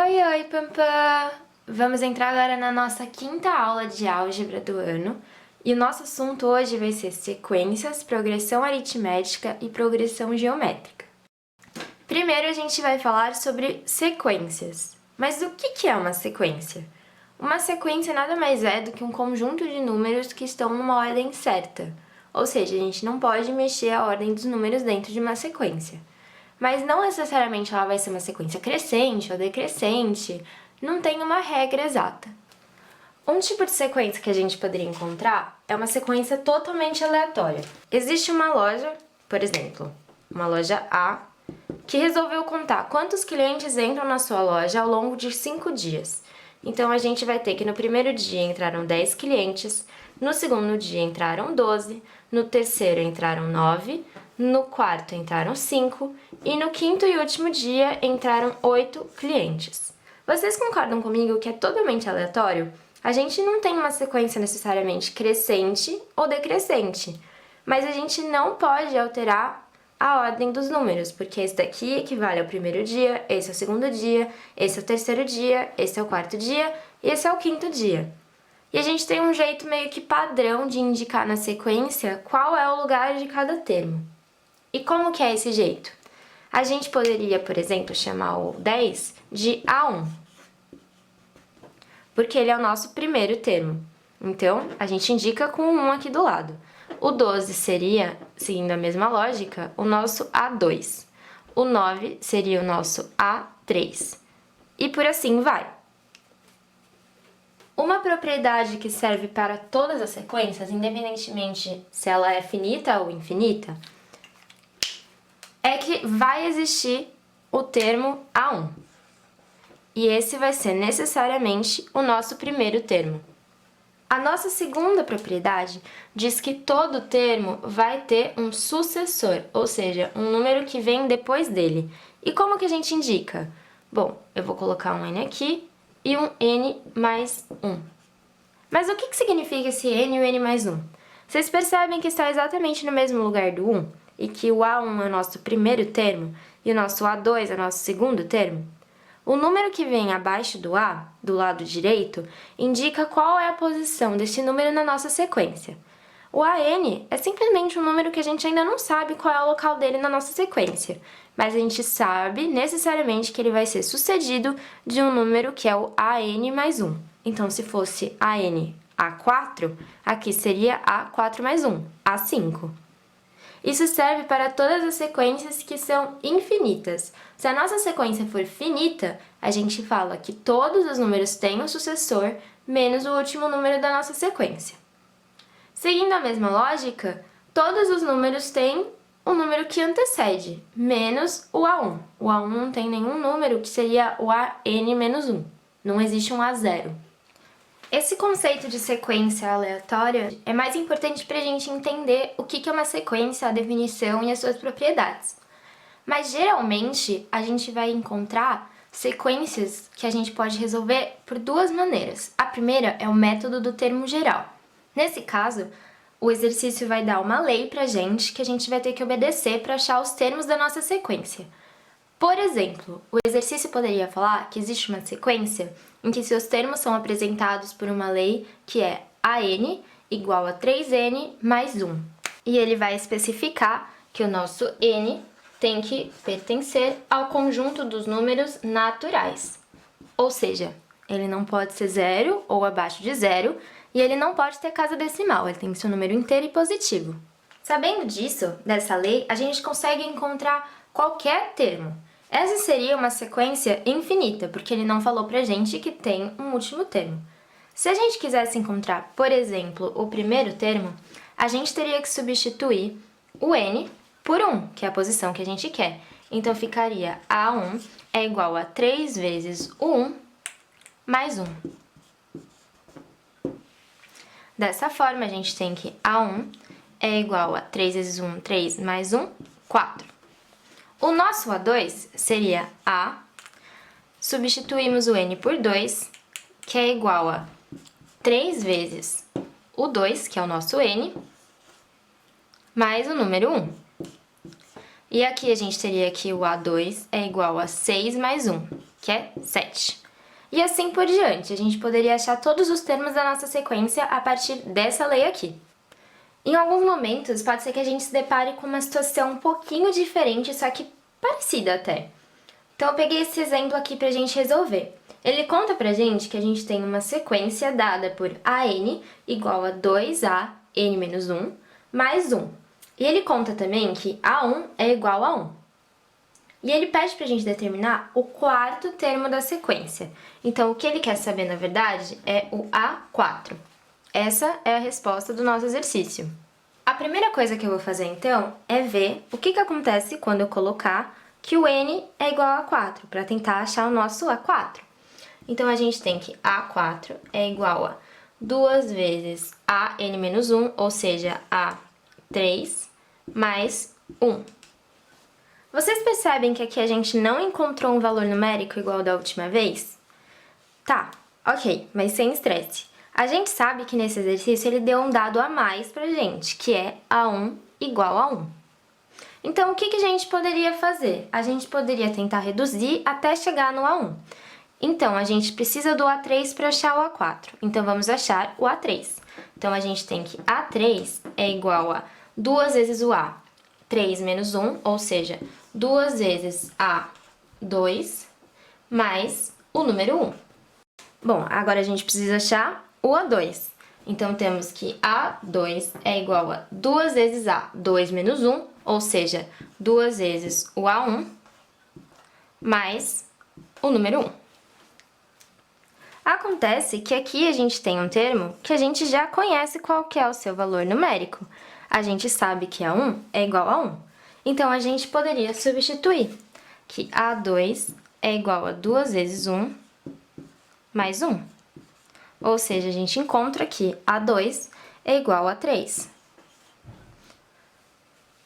Oi, oi, Pampam! Vamos entrar agora na nossa quinta aula de álgebra do ano e o nosso assunto hoje vai ser sequências, progressão aritmética e progressão geométrica. Primeiro a gente vai falar sobre sequências. Mas o que é uma sequência? Uma sequência nada mais é do que um conjunto de números que estão numa ordem certa, ou seja, a gente não pode mexer a ordem dos números dentro de uma sequência. Mas não necessariamente ela vai ser uma sequência crescente ou decrescente, não tem uma regra exata. Um tipo de sequência que a gente poderia encontrar é uma sequência totalmente aleatória. Existe uma loja, por exemplo, uma loja A, que resolveu contar quantos clientes entram na sua loja ao longo de 5 dias. Então a gente vai ter que no primeiro dia entraram 10 clientes, no segundo dia entraram 12, no terceiro entraram 9, no quarto entraram 5 e no quinto e último dia entraram 8 clientes. Vocês concordam comigo que é totalmente aleatório? A gente não tem uma sequência necessariamente crescente ou decrescente, mas a gente não pode alterar a ordem dos números, porque esse daqui equivale ao primeiro dia, esse é o segundo dia, esse é o terceiro dia, esse é o quarto dia e esse é o quinto dia. E a gente tem um jeito meio que padrão de indicar na sequência qual é o lugar de cada termo. E como que é esse jeito? A gente poderia, por exemplo, chamar o 10 de A1, porque ele é o nosso primeiro termo. Então, a gente indica com um aqui do lado. O 12 seria, seguindo a mesma lógica, o nosso A2. O 9 seria o nosso A3. E por assim vai. Uma propriedade que serve para todas as sequências, independentemente se ela é finita ou infinita, é que vai existir o termo A1. E esse vai ser necessariamente o nosso primeiro termo. A nossa segunda propriedade diz que todo termo vai ter um sucessor, ou seja, um número que vem depois dele. E como que a gente indica? Bom, eu vou colocar um n aqui e um n mais 1. Mas o que significa esse n e o n mais 1? Vocês percebem que está exatamente no mesmo lugar do 1? E que o A1 é o nosso primeiro termo e o nosso A2 é o nosso segundo termo? O número que vem abaixo do A, do lado direito, indica qual é a posição desse número na nossa sequência. O AN é simplesmente um número que a gente ainda não sabe qual é o local dele na nossa sequência, mas a gente sabe necessariamente que ele vai ser sucedido de um número que é o AN mais 1. Então, se fosse AN A4, aqui seria A4 mais 1, A5. Isso serve para todas as sequências que são infinitas. Se a nossa sequência for finita, a gente fala que todos os números têm um sucessor, menos o último número da nossa sequência. Seguindo a mesma lógica, todos os números têm o número que antecede, menos o A1. O A1 não tem nenhum número, que seria o AN menos 1. Não existe um A0. Esse conceito de sequência aleatória é mais importante para a gente entender o que é uma sequência, a definição e as suas propriedades. Mas geralmente a gente vai encontrar sequências que a gente pode resolver por duas maneiras. A primeira é o método do termo geral. Nesse caso, o exercício vai dar uma lei para a gente que a gente vai ter que obedecer para achar os termos da nossa sequência. Por exemplo, o exercício poderia falar que existe uma sequência em que seus termos são apresentados por uma lei que é AN igual a 3n mais 1. E ele vai especificar que o nosso n tem que pertencer ao conjunto dos números naturais. Ou seja, ele não pode ser 0 ou abaixo de 0 e ele não pode ter casa decimal, ele tem que ser um número inteiro e positivo. Sabendo disso, dessa lei, a gente consegue encontrar qualquer termo. Essa seria uma sequência infinita, porque ele não falou pra gente que tem um último termo. Se a gente quisesse encontrar, por exemplo, o primeiro termo, a gente teria que substituir o n por 1, que é a posição que a gente quer. Então, ficaria A1 é igual a 3 vezes o 1 mais 1. Dessa forma, a gente tem que A1 é igual a 3 vezes 1, 3 mais 1, 4. O nosso A2 seria A, substituímos o n por 2, que é igual a 3 vezes o 2, que é o nosso n, mais o número 1. E aqui a gente teria que o A2 é igual a 6 mais 1. que é 7. E assim por diante, a gente poderia achar todos os termos da nossa sequência a partir dessa lei aqui. Em alguns momentos, pode ser que a gente se depare com uma situação um pouquinho diferente, só que parecida até. Então eu peguei esse exemplo aqui pra gente resolver. Ele conta pra gente que a gente tem uma sequência dada por AN igual a 2A n menos 1 mais 1. E ele conta também que A1 é igual a 1. E ele pede pra gente determinar o quarto termo da sequência. Então o que ele quer saber, na verdade, é o A4. Essa é a resposta do nosso exercício. A primeira coisa que eu vou fazer, então, é ver o que acontece quando eu colocar que o n é igual a 4, para tentar achar o nosso A4. Então, a gente tem que A4 é igual a 2 vezes AN menos 1, ou seja, A3 mais 1. Vocês percebem que aqui a gente não encontrou um valor numérico igual da última vez? Tá, ok, mas sem estresse. A gente sabe que nesse exercício ele deu um dado a mais pra gente, que é A1 igual a 1. Então, o que a gente poderia fazer? A gente poderia tentar reduzir até chegar no A1. Então, a gente precisa do A3 para achar o A4. Então, vamos achar o A3. Então, a gente tem que A3 é igual a 2 vezes o A, 3 menos 1, ou seja, 2 vezes A2 mais o número 1. Bom, agora a gente precisa achar o A2. Então, temos que A2 é igual a 2 vezes A2 menos 1, ou seja, 2 vezes o A1 mais o número 1. Acontece que aqui a gente tem um termo que a gente já conhece qual que é o seu valor numérico. A gente sabe que A1 é igual a 1. Então, a gente poderia substituir que A2 é igual a 2 vezes 1 mais 1. Ou seja, a gente encontra que A2 é igual a 3.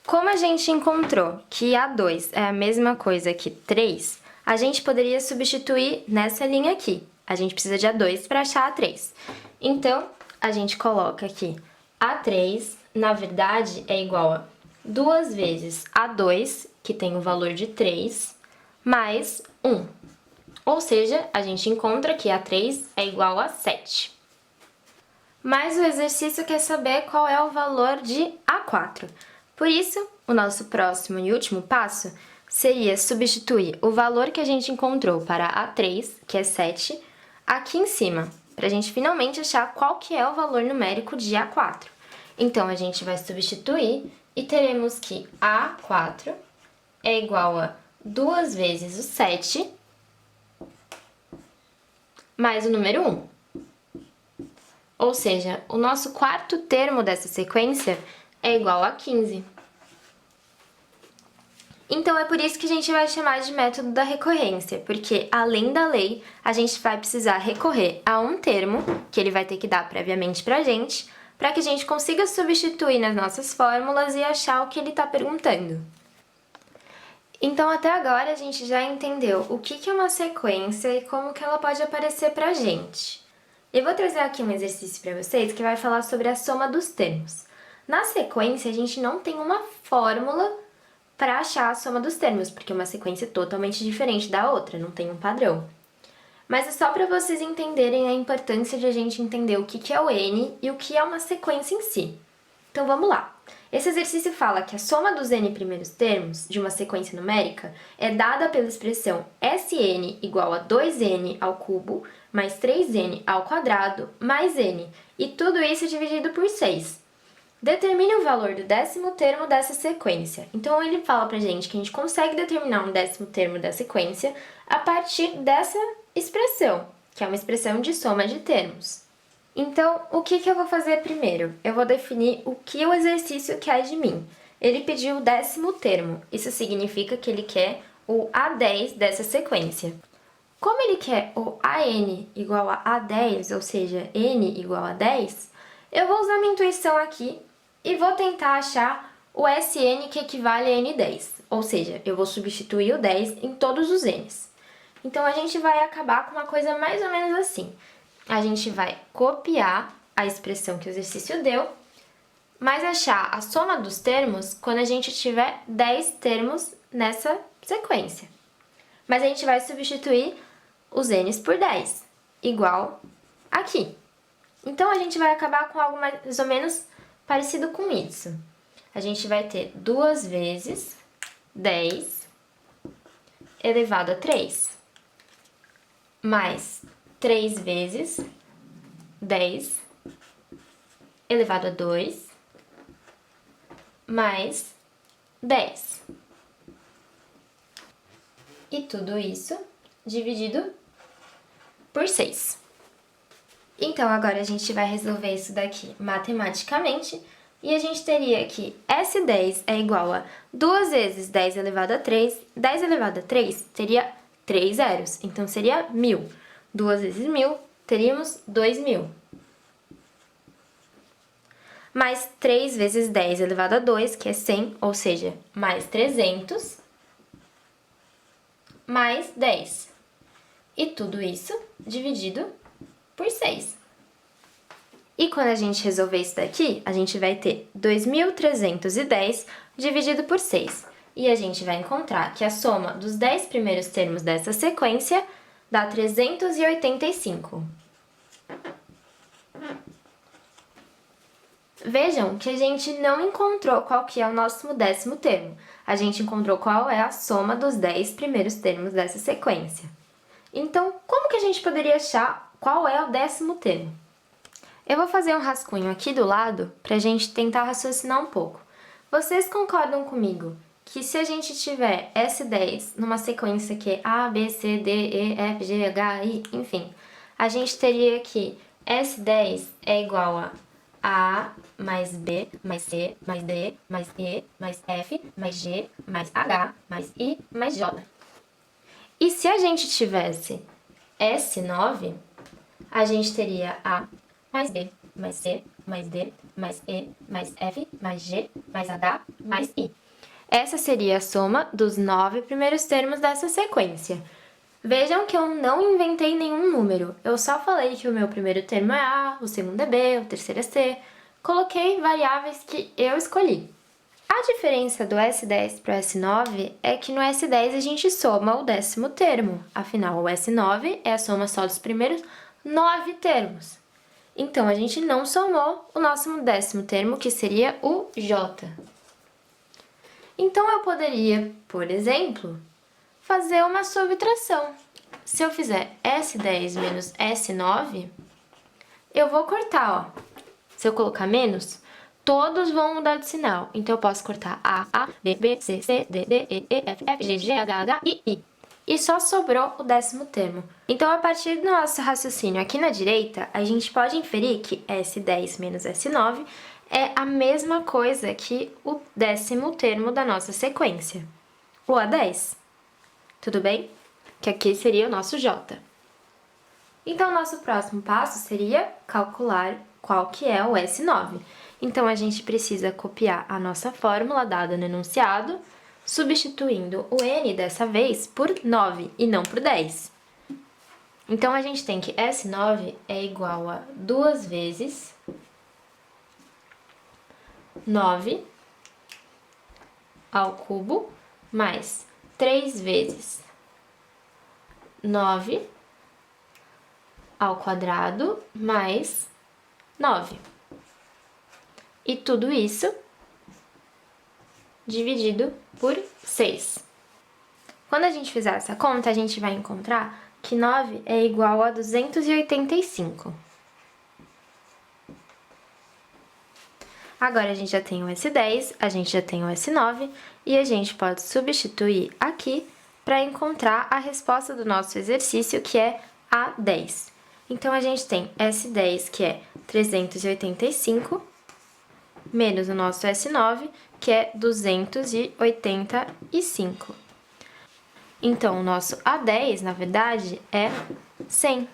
Como a gente encontrou que A2 é a mesma coisa que 3, a gente poderia substituir nessa linha aqui. A gente precisa de A2 para achar A3. Então, a gente coloca aqui A3, na verdade, é igual a 2 vezes A2, que tem o valor de 3, mais 1. Ou seja, a gente encontra que A3 é igual a 7. Mas o exercício quer saber qual é o valor de A4. Por isso, o nosso próximo e último passo seria substituir o valor que a gente encontrou para A3, que é 7, aqui em cima, para a gente finalmente achar qual que é o valor numérico de A4. Então, a gente vai substituir e teremos que A4 é igual a 2 vezes o 7 mais o número 1. Ou seja, o nosso quarto termo dessa sequência é igual a 15. Então, é por isso que a gente vai chamar de método da recorrência, porque, além da lei, a gente vai precisar recorrer a um termo, que ele vai ter que dar previamente pra gente, para que a gente consiga substituir nas nossas fórmulas e achar o que ele está perguntando. Então, até agora, a gente já entendeu o que é uma sequência e como que ela pode aparecer pra gente. Eu vou trazer aqui um exercício para vocês que vai falar sobre a soma dos termos. Na sequência, a gente não tem uma fórmula para achar a soma dos termos, porque é uma sequência totalmente diferente da outra, não tem um padrão. Mas é só para vocês entenderem a importância de a gente entender o que é o n e o que é uma sequência em si. Então vamos lá. Esse exercício fala que a soma dos n primeiros termos de uma sequência numérica é dada pela expressão Sn igual a 2n ao cubo mais 3n ao quadrado mais n, e tudo isso dividido por 6. Determine o valor do décimo termo dessa sequência. Então, ele fala pra gente que a gente consegue determinar um décimo termo da sequência a partir dessa expressão, que é uma expressão de soma de termos. Então, o que eu vou fazer primeiro? Eu vou definir o que o exercício quer de mim. Ele pediu o décimo termo. Isso significa que ele quer o A10 dessa sequência. Como ele quer o AN igual a A10, ou seja, N igual a 10, eu vou usar minha intuição aqui e vou tentar achar o Sn que equivale a N10, ou seja, eu vou substituir o 10 em todos os Ns. Então, a gente vai acabar com uma coisa mais ou menos assim. A gente vai copiar a expressão que o exercício deu, mas achar a soma dos termos quando a gente tiver 10 termos nessa sequência. Mas a gente vai substituir os n's por 10, igual aqui. Então, a gente vai acabar com algo mais ou menos parecido com isso. A gente vai ter 2 vezes 10 elevado a 3, mais 3 vezes 10 elevado a 2, mais 10. E tudo isso dividido por 6. Então, agora a gente vai resolver isso daqui matematicamente, e a gente teria que S10 é igual a 2 vezes 10 elevado a 3. 10 elevado a 3 teria 3 zeros, então seria 1000. 2 vezes 1000, teríamos 2000. Mais 3 vezes 10 elevado a 2, que é 100, ou seja, mais 300, mais 10. E tudo isso dividido por 6. E quando a gente resolver isso daqui, a gente vai ter 2.310 dividido por 6. E a gente vai encontrar que a soma dos 10 primeiros termos dessa sequência dá 385. Vejam que a gente não encontrou qual que é o nosso 10º termo. A gente encontrou qual é a soma dos 10 primeiros termos dessa sequência. Então, como que a gente poderia achar qual é o 10º termo? Eu vou fazer um rascunho aqui do lado para a gente tentar raciocinar um pouco. Vocês concordam comigo que se a gente tiver S10 numa sequência que é A, B, C, D, E, F, G, H, I, enfim, a gente teria que S10 é igual a mais B, mais C, mais D, mais E, mais F, mais G, mais H, mais I, mais J. E se a gente tivesse S9, a gente teria A, mais B, mais C, mais D, mais E, mais F, mais G, mais H, mais I. Essa seria a soma dos 9 primeiros termos dessa sequência. Vejam que eu não inventei nenhum número, eu só falei que o meu primeiro termo é A, o segundo é B, o terceiro é C. Coloquei variáveis que eu escolhi. A diferença do S10 para o S9 é que no S10 a gente soma o 10º termo, afinal o S9 é a soma só dos primeiros 9 termos. Então, a gente não somou o nosso 10º termo, que seria o J. Então, eu poderia, por exemplo, fazer uma subtração. Se eu fizer S10 menos S9, eu vou cortar, ó. Se eu colocar menos, todos vão mudar de sinal. Então, eu posso cortar A, B, B, C, C, D, D, E, E, F, F, G, G, H, H, I, I. E só sobrou o 10º termo. Então, a partir do nosso raciocínio aqui na direita, a gente pode inferir que S10 menos S9 é a mesma coisa que o 10º termo da nossa sequência, o A10. Tudo bem? Que aqui seria o nosso J. Então, o nosso próximo passo seria calcular qual que é o S9. Então, a gente precisa copiar a nossa fórmula dada no enunciado, substituindo o N dessa vez por 9 e não por 10. Então, a gente tem que S9 é igual a 2 vezes 9 ao cubo mais 3 vezes 9 ao quadrado mais 9. E tudo isso dividido por 6. Quando a gente fizer essa conta, a gente vai encontrar que 9 é igual a 285. Agora, a gente já tem o S10, a gente já tem o S9, e a gente pode substituir aqui para encontrar a resposta do nosso exercício, que é A10. Então, a gente tem S10, que é 385, menos o nosso S9, que é 285. Então, o nosso A10, na verdade, é 100.